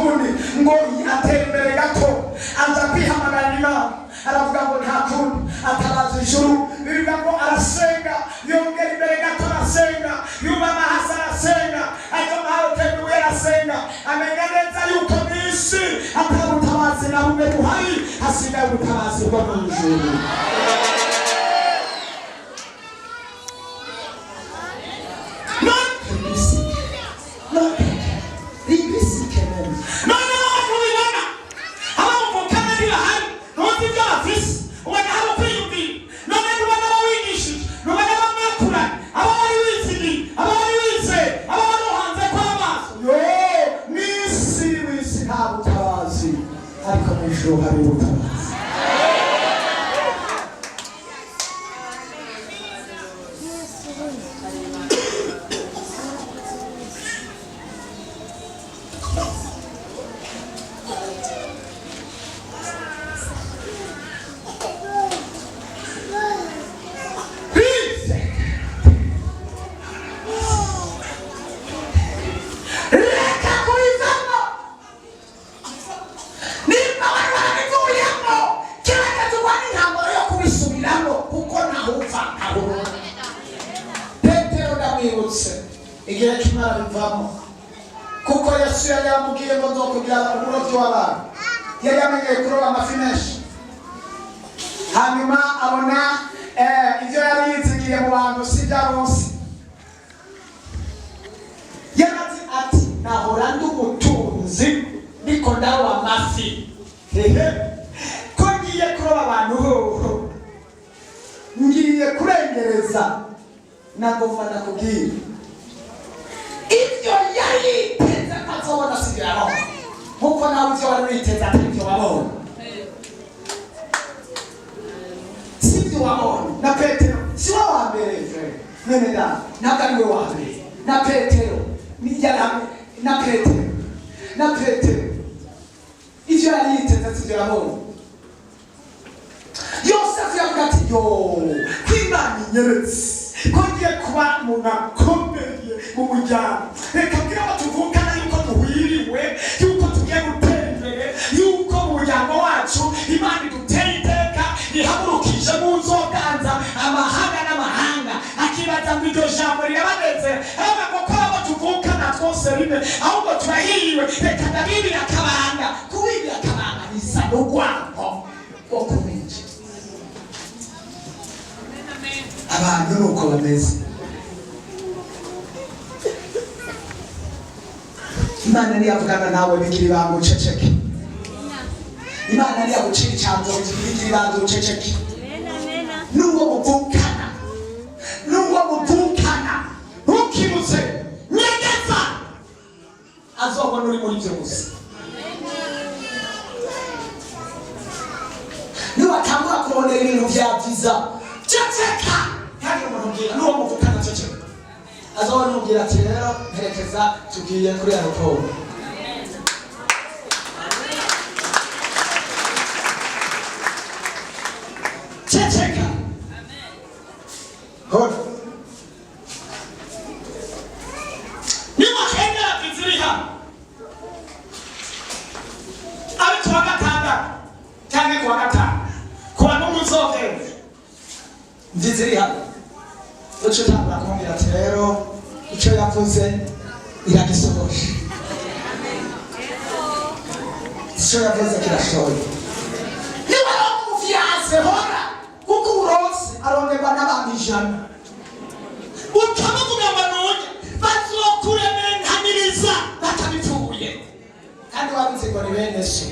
kundi ngo atera imbere gato aza kwihamagarira Imana aravuga ngo nta kundi ataraza ijuru bivuga ngo arasenga yongera imbere gato arasenga yubama hasi arasenga atoma hateguye arasenga amenya neza yuko mwisi atabutabazi na bumwe buhari hasigaye ubutabazi bwo mu ijuru. Igihe kimara bivamo kuko Yesu yamubwiye ngo nzokugira uburovyi w'abantu yari yamenyeye kuroba amafi menshi hanyuma abona ivyo yari yizigiye mu bantu si vyaronse yarazi ati nahora ndi umutunzi niko ndaroba amafi ko ngiye kuroba abantu hoho ngiye kurengereza nagomba nakubwira ivyo yari teza kazobona sigirano nkuko nawe ivyo wari witeza atavyo wabona sivyo wabona na Petero si wa mbere mwene da ntabwo we wa mbere na Petero nijyana na Petero ivyo yari yiteza sivyo wabona Yosefu yavuga ati yo kwimana inyeretse ko ngiye kuba umuntu akomeye mu muryango reka mbwira abo tuvukana yuko duhwiriwe yuko tugiye gutera imbere yuko mu muryango wacu Imana iduteye iteka ihagurukije mu nzoganza amahanga n'amahanga akibaza ngo iryo jambo rirabanezera ahubwo ko abo tuvukana twose rimwe ahubwo turahiriwe reka ndabibira akabanga kubibira akabanga bisa n'urwango rwo kubica abantu nuko bameze. Imana niyavugana nawe bigira ibanga uceceke. Imana niyagucira icyanzo bigira ibanga uceceke. N'uwo muvukana ntukimutse nyegeza azobona uri muri byose. Niwatangura kubonera ibintu byaviza ceceka kandi umuntu ngira n'uwo muvukana ceceka azabona umubwira ati rero herekeza tugiye kuri aeroport ceceka hono niba kenda biziriha ari kuwa gatandatu cyangwa kuwa gatanu kuwa n'umuzogera ndiziriha uco ntambara kumbwira ati rero ico yavuze iragisohoje ico yavuze kirashoboye niba umuvyaze hora kuko urose arongerwa n'abantu 100 ukamuvuga abanonye bazokuremenkaniriza batabipfuye kandi wabize ngo ni bene so